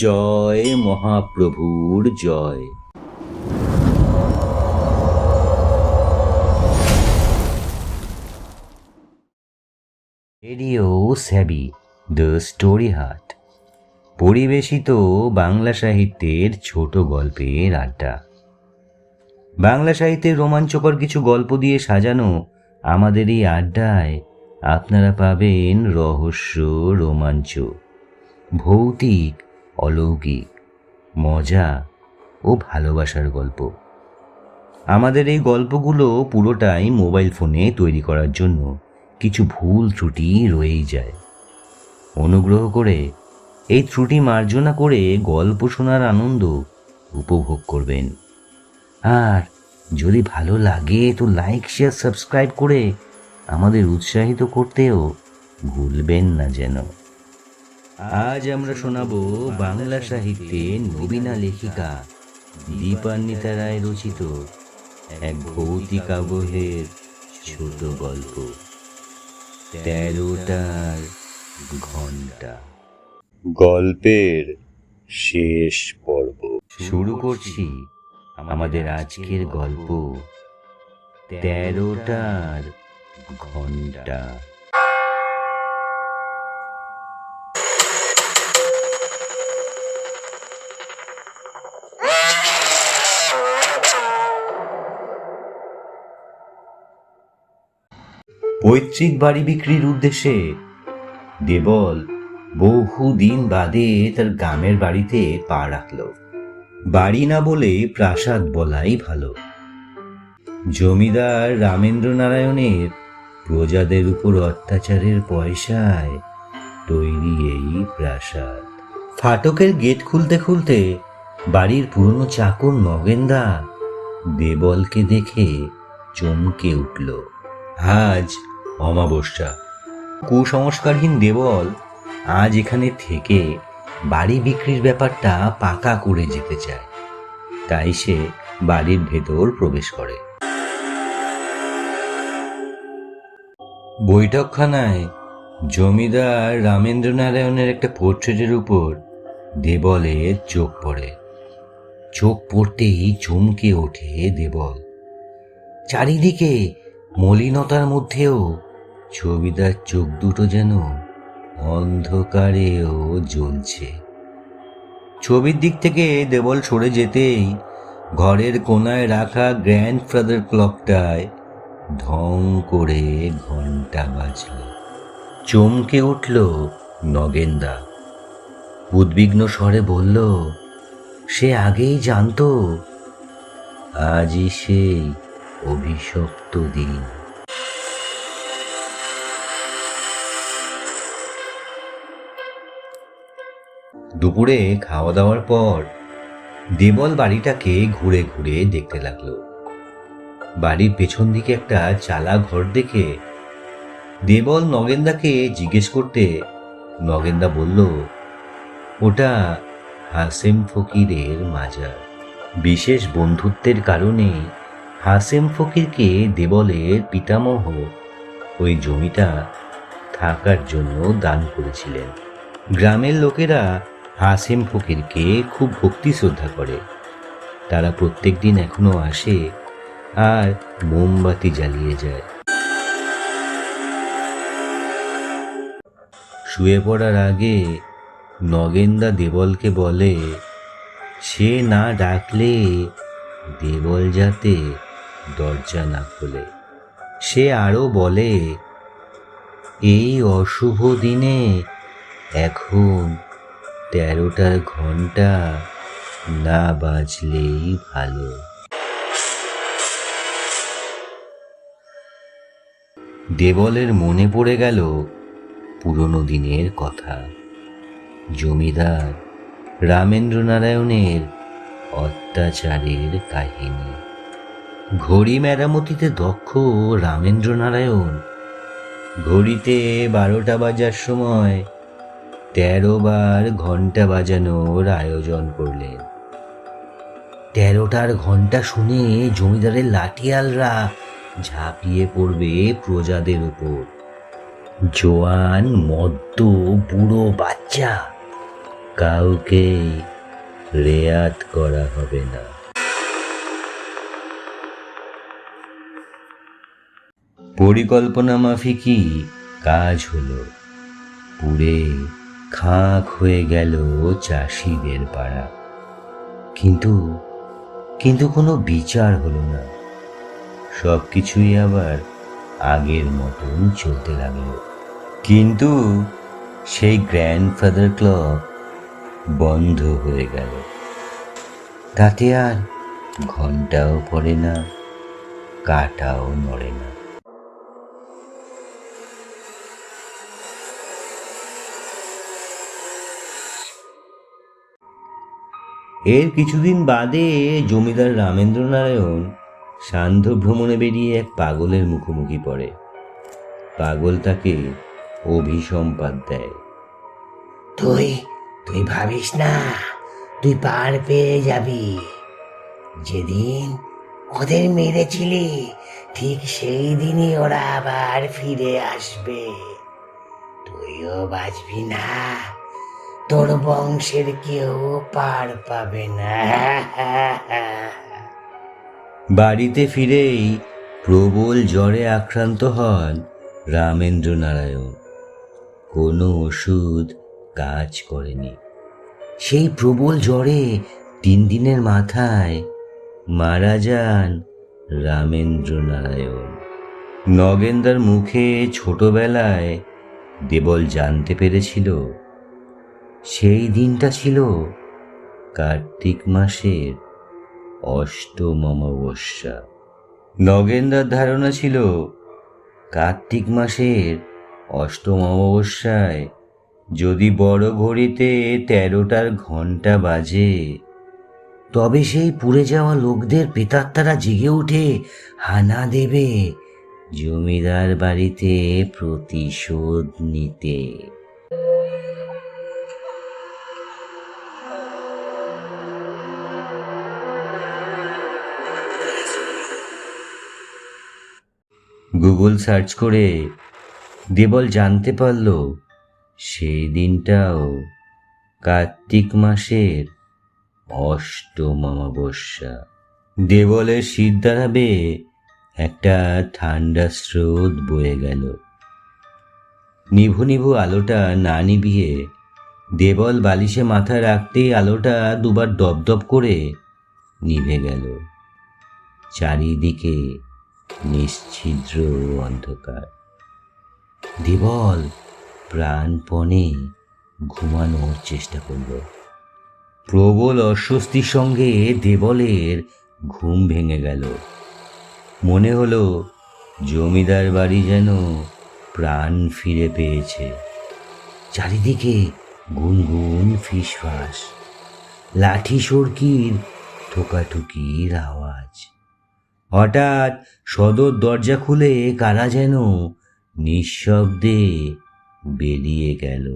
জয় মহাপ্রভুর জয়। Radio স্যাবি the story হাট পরিবেশিত বাংলা সাহিত্যের ছোট গল্পের আড্ডা। বাংলা সাহিত্যের রোমাঞ্চকর কিছু গল্প দিয়ে সাজানো আমাদের এই আড্ডায় আপনারা পাবেন রহস্য, রোমাঞ্চ, ভৌতিক, অলৌকিক, মজা ও ভালোবাসার গল্প। আমাদের এই গল্পগুলো পুরোটাই মোবাইল ফোনে তৈরি করার জন্য কিছু ভুল ত্রুটি রয়েই যায়। অনুগ্রহ করে এই ত্রুটি মার্জনা করে গল্প শোনার আনন্দ উপভোগ করবেন। আর যদি ভালো লাগে তো লাইক, শেয়ার, সাবস্ক্রাইব করে আমাদের উৎসাহিত করতেও ভুলবেন না যেন। আজ আমরা শোনাবো বাংলা সাহিত্যের নবীনা লেখিকা দীপান্বিতা রায় রচিত এক ভৌতিক আবহের ছোট গল্প, 13টার ঘন্টা। গল্পের শেষ পর্ব শুরু করছি আমাদের আজকের গল্প 13টার ঘন্টা। পৈতৃক বাড়ি বিক্রির উদ্দেশ্যে দেবল বহুদিন বাদে তার গ্রামের বাড়িতে পা রাখল। বাড়ি না বলে প্রাসাদ বলাই ভালো। জমিদার রামেন্দ্র নারায়ণের প্রজাদের উপর অত্যাচারের পয়সায় তৈরি এই প্রাসাদ। ফাটকের গেট খুলতে খুলতে বাড়ির পুরনো চাকর নগেনদা দেবলকে দেখে চমকে উঠল। আজ অমাবস্যা। কুসংস্কারহীন দেবল আজ এখানে থেকে বাড়ি বিক্রির ব্যাপারটা পাকা করে যেতে চায়। তাই সে বাড়ির ভেতর প্রবেশ করে। বৈঠকখানায় জমিদার রামেন্দ্র নারায়ণের একটা পোর্ট্রেটের উপর দেবলের চোখ পড়ে। চোখ পড়তেই চমকে ওঠে দেবল। চারিদিকে মলিনতার মধ্যেও ছবিদার চোখ দুটো যেন অন্ধকারেও জ্বলছে। ছবির দিক থেকে দেবল সরে যেতেই ঘরের কোনায় রাখা গ্র্যান্ডফাদার ক্লকটায় ঢং করে ঘন্টা বাজল। চমকে উঠল নগেনদা। উদ্বিগ্ন স্বরে বলল, সে আগেই জানতো আজই সেই অভিশপ্ত দিন। দুপুরে খাওয়া দাওয়ার পর দেবল বাড়িটাকে ঘুরে ঘুরে দেখতে লাগলো। বাড়ির পেছন দিকে একটা চালা ঘর দেখে দেবল নগেনদাকে জিজ্ঞেস করতে নগেনদা বলল, ওটা হাসেম ফকিরের মাজার। বিশেষ বন্ধুত্বের কারণে হাসেম ফকিরকে দেবলের পিতামহ ওই জমিটা থাকার জন্য দান করেছিলেন। গ্রামের লোকেরা হাসেম ফকিরকে খুব ভক্তি শ্রদ্ধা করে। তারা প্রত্যেক দিন এখনো আসে আর মোমবাতি জ্বালিয়ে যায়। শুয়ে পড়ার আগে নগেনদা দেবলকে বলে, সে না ডাকলে দেবল যাতে দরজা না খোলে। সে আরো বলে, এই অশুভ দিনে এখন 13টার ঘন্টা না বাজলেই ভালো। দেবলের মনে পড়ে গেল পুরনো দিনের কথা। জমিদার রামেন্দ্র নারায়ণের অত্যাচারের কাহিনী। ঘড়ি মেরামতিতে দক্ষ রামেন্দ্র নারায়ণ ঘড়িতে 12টা বাজার সময় 13 বার ঘন্টা বাজানোর আয়োজন করলেন। 13টার ঘন্টা শুনে জমিদারের লাঠিয়ালরা ঝাঁপিয়ে পড়বে প্রজাদের উপর। জোয়ান, মদ্য, বুড়ো, বাচ্চা কাউকে রেয়াত করা হবে না। পরিকল্পনা মাফিকই কাজ হলো। পুড়ে খাঁক হয়ে গেল চাষিদের পাড়া। কিন্তু কিন্তু কোনো বিচার হলো না। সবকিছুই আবার আগের মতন চলতে লাগলো। কিন্তু সেই গ্র্যান্ডফাদার ক্লক বন্ধ হয়ে গেল। তাতে আর ঘন্টাও পড়ে না, কাঁটাও নড়ে না। এর কিছুদিন বাদে জমিদার রামেন্দ্র নারায়ণ সান্ধ্য ভ্রমণে বেরিয়ে এক পাগলের মুখোমুখি পড়ে। পাগল তাকে অভিসম্পাদ দেয়। তুই তুই ভাবিস না তুই পার পেয়ে যাবি। যেদিন ওদের মেরেছিলি ঠিক সেই দিনই ওরা আবার ফিরে আসবে। তুইও বাঁচবি না, তোর বংশের কেউ পার পাবে না। বাড়িতে ফিরেই প্রবল জ্বরে আক্রান্ত হন রামেন্দ্র নারায়ণ। কোনো ওষুধ কাজ করেনি। সেই প্রবল জ্বরে 3 দিনের মাথায় মারা যান রামেন্দ্র নারায়ণ। নগেনদার মুখে ছোটবেলায় দেবল জানতে পেরেছিল সেই দিনটা ছিল কার্তিক মাসের অষ্টম অমাবস্যা। নগেনদার ধারণা ছিল কার্তিক মাসের অষ্টম অমাবস্যায় যদি বড় ঘড়িতে 13টার ঘন্টা বাজে, তবে সেই পুড়ে যাওয়া লোকদের প্রেতাত্মারা জেগে উঠে হানা দেবে জমিদার বাড়িতে প্রতিশোধ নিতে। গুগল সার্চ করে দেবল জানতে পারল সেই দিনটাও কার্তিক মাসের অষ্টম অমাবস্যা। দেবলের শীত দ্বারাবে একটা ঠান্ডা স্রোত বয়ে গেল। নিভু নিভু আলোটা না নিভিয়ে দেবল বালিশে মাথা রাখতেই আলোটা দুবার দপদপ করে নিভে গেল। চারিদিকে নিশ্ছিদ্র অন্ধকার। দেবল প্রাণপণে ঘুমানোর চেষ্টা করল। প্রবল অস্বস্তির সঙ্গে দেবলের ঘুম ভেঙে গেল। মনে হলো জমিদার বাড়ি যেন প্রাণ ফিরে পেয়েছে। চারিদিকে গুনগুন ফিসফাস, লাঠি সড়কির ঠোকাঠুকির আওয়াজ। হঠাৎ সদর দরজা খুলে কারা যেন নিঃশব্দে বেরিয়ে গেল।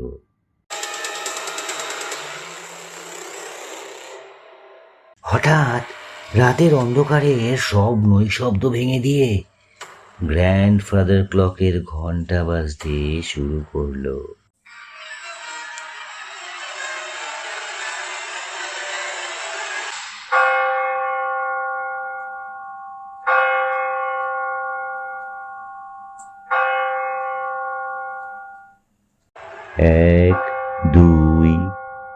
হঠাৎ রাতের অন্ধকারে সব নৈশব্দ ভেঙে দিয়ে গ্র্যান্ডফাদার ক্লকের ঘন্টা বাজতে শুরু করলো। এক, দুই,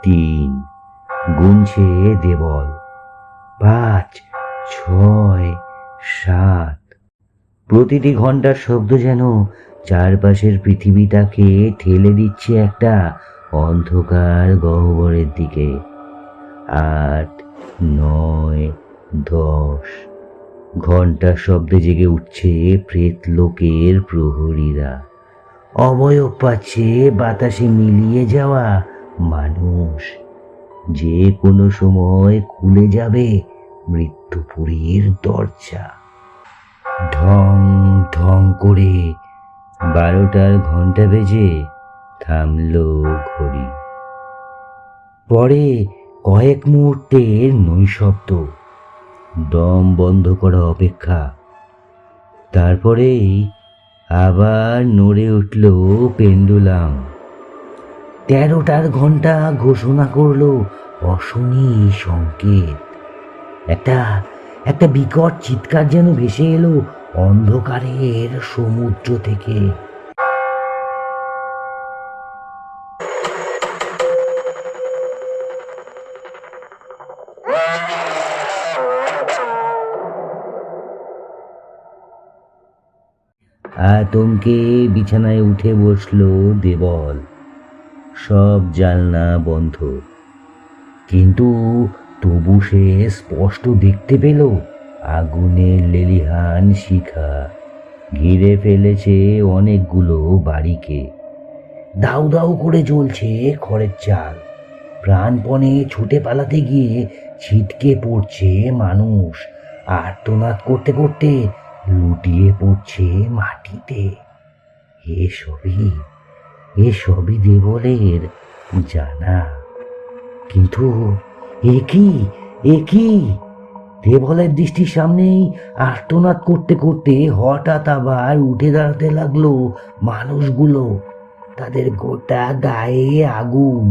তিন গুনছে দেবল। 5, 6, 7। প্রতিটি ঘন্টার শব্দ যেন চারপাশের পৃথিবীটাকে ঠেলে দিচ্ছে একটা অন্ধকার গহ্বরের দিকে। 8, 9, 10। ঘন্টার শব্দে জেগে উঠছে প্রেত লোকের প্রহরীরা। অবয়ব পাচ্ছে বাতাসে মিলিয়ে যাওয়া মানুষ। যে কোনো সময় খুলে যাবে মৃত্যুপুরীর দরজা। ঢং ঢং করে 12টার ঘন্টা বেজে থামল ঘড়ি। পরে কয়েক মুহূর্তের নৈশব্দ, দম বন্ধ করা অপেক্ষা। তারপরেই আবার নড়ে উঠল পেন্ডুলাম। 13টার ঘন্টা ঘোষণা করলো অশনি সংকেত। একটা একটা বিকট চিৎকার যেন ভেসে এলো অন্ধকারের সমুদ্র থেকে। আতঙ্কে বিছানায় উঠে বসলো দেবল। সব জানলা বন্ধ, কিন্তু তবু সে স্পষ্ট দেখতে পেল আগুনের লেলিহান শিখা ঘিরে ফেলেছে অনেকগুলো বাড়িকে। দাউ দাউ করে জ্বলছে খড়ের চাল। প্রাণপণে ছুটে পালাতে গিয়ে ছিটকে পড়ছে মানুষ, আর্তনাদ করতে করতে লুটিয়ে পড়ছে মাটিতে। এসবই দেবলের জানা। কিন্তু এ কি দেবলের দৃষ্টির সামনেই আর্তনাদ করতে করতে হঠাৎ আবার উঠে দাঁড়াতে লাগলো মানুষগুলো। তাদের গোটা গায়ে আগুন।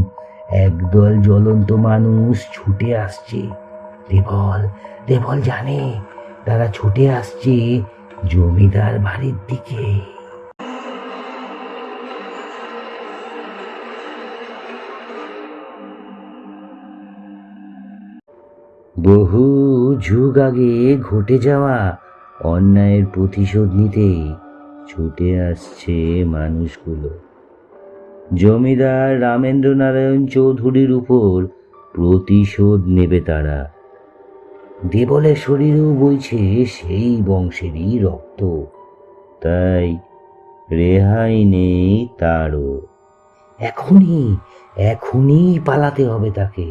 একদল জ্বলন্ত মানুষ ছুটে আসছে। দেবল জানে তারা ছুটে আসছে জমিদার বাড়ির দিকে। বহু যুগ আগে ঘটে যাওয়া অন্যায়ের প্রতিশোধ নিতেই ছুটে আসছে মানুষগুলো। জমিদার রামেন্দ্র নারায়ণ চৌধুরীর উপর প্রতিশোধ নেবে তারা। দেবলের শরীরেও বইছে সেই বংশেরই রক্ত, তাই রেহাই নেই তারও। এখনই পালাতে হবে তাকে,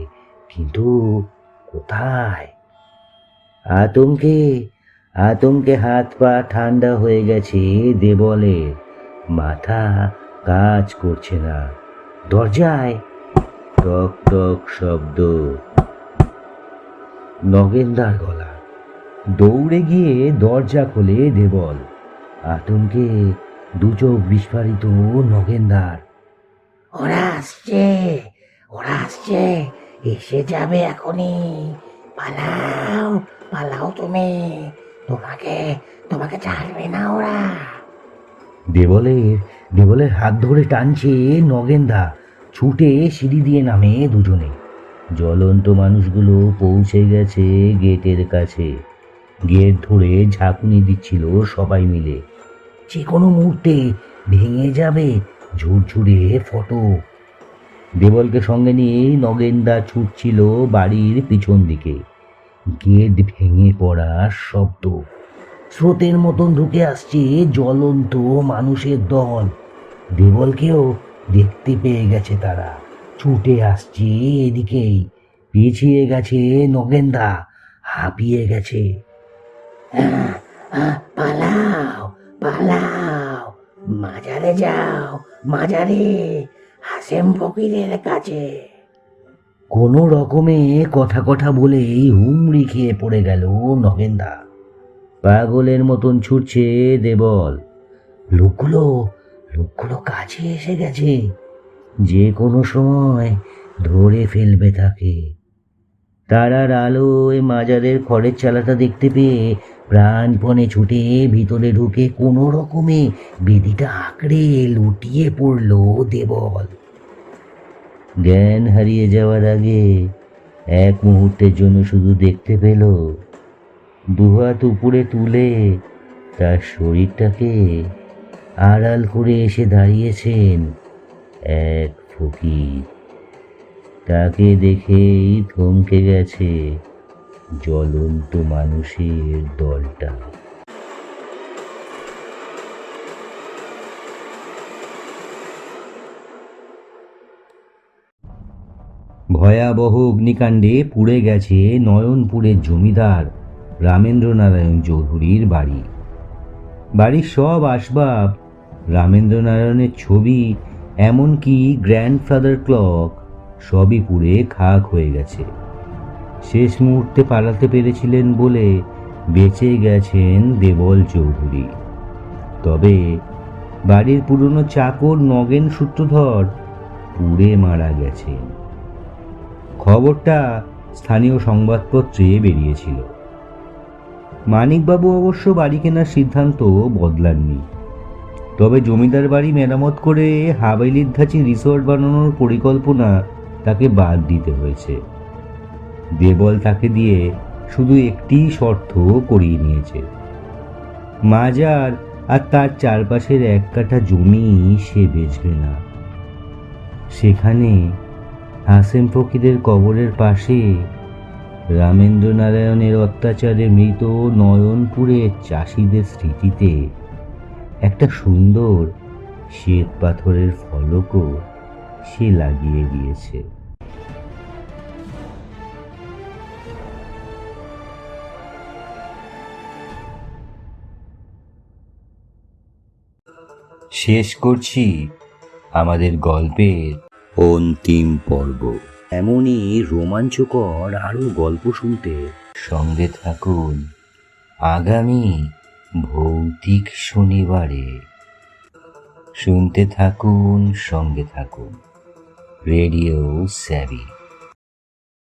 কিন্তু কোথায়? আতঙ্কে হাত পা ঠান্ডা হয়ে গেছে দেবলের। মাথা কাজ করছে না। দরজায় টক টক শব্দ। নগেনদার গলা। দৌড়ে গিয়ে দরজা খোলে দেবল। আতঙ্কে দু চোখ বিস্ফারিত নগেনদার। ওরা আসছে, এসে যাবে এখনই। পালাও তুমি, তোমাকে ছাড়বে না ওরা। দেবলের হাত ধরে টানছে নগেনদা। ছুটে সিঁড়ি দিয়ে নামে দুজনে। জ্বলন্ত মানুষগুলো পৌঁছে গেছে গেটের কাছে। গেট ধরে ঝাঁকুনি দিচ্ছিল সবাই মিলে। যে কোনো মুহূর্তে ভেঙে যাবে ঝুরঝুরে ফটক। দেবলকে সঙ্গে নিয়ে নগেনদা ছুটছিল বাড়ির পিছন দিকে। গেট ভেঙে পড়ার শব্দ। স্রোতের মতন ঢুকে আসছে জ্বলন্ত মানুষের দল। দেবলকেও দেখতে পেয়ে গেছে তারা। ছুটে আসছে এদিকেই। পিছিয়ে গেছে নগেনদা, হাঁপিয়ে গেছে। পালাও, মাজারে যাও, হাসেম ফকিরের কাছে। কোনো রকমে কথা বলেই হুমড়ি খেয়ে পড়ে গেল নগেনদা। পাগলের মতন ছুটছে দেবল। লোকগুলো কাছে এসে গেছে। যে কোনো সময় ধরে ফেলবে তাকে। তারার আলোয় মাজারের খড়ের চালাটা দেখতে পেয়ে প্রাণপণে ছুটে ভিতরে ঢুকে কোনো রকমে বেদিটা আঁকড়ে লুটিয়ে পড়ল দেবল। জ্ঞান হারিয়ে যাওয়ার আগে এক মুহূর্তের জন্য শুধু দেখতে পেল দুহাত উপরে তুলে তার শরীরটাকে আড়াল করে এসে দাঁড়িয়েছেন এক ফকির। তাকে দেখেই থমকে গেছে জ্বলন্ত মানুষের দলটা। ভয়াবহ অগ্নিকাণ্ডে পুড়ে গেছে নয়নপুরের জমিদার রামেন্দ্র নারায়ণ চৌধুরীর বাড়ি। বাড়ির সব আসবাব, রামেন্দ্র নারায়ণের ছবি, এমনকি গ্র্যান্ডফাদার ক্লক সবই পুড়ে খাক হয়ে গেছে। শেষ মুহূর্তে পালাতে পেরেছিলেন বলে বেঁচে গেছেন দেবল চৌধুরী। তবে বাড়ির পুরনো চাকর নগেন সূত্রধর পুড়ে মারা গেছেন। খবরটা স্থানীয় সংবাদপত্রে বেরিয়েছিল। মানিকবাবু অবশ্য বাড়ি কেনার সিদ্ধান্ত বদলাননি, তবে জমিদার বাড়ি মেরামত করে হাভেলির ধাঁচে রিসোর্ট বানানোর পরিকল্পনা তাকে বাদ দিতে হয়েছে। দেবল তাকে দিয়ে শুধু একটি শর্ত করিয়ে নিয়েছে, মাজার আর তার চারপাশের 1 কাঠা জমি সে বেচবে না। সেখানে হাসেম ফকিরের কবরের পাশে রামেন্দ্র নারায়ণের অত্যাচারে মৃত নয়নপুরের চাষিদের স্মৃতিতে একটা সুন্দর শ্বেত পাথরের ফলকও সে লাগিয়ে দিয়েছে। শেষ করছি আমাদের গল্পের অন্তিম পর্ব। এমনই রোমাঞ্চকর আরও গল্প শুনতে সঙ্গে থাকুন আগামী ভৌতিক শনিবারে। শুনতে থাকুন, সঙ্গে থাকুন রেডিও স্যাভি।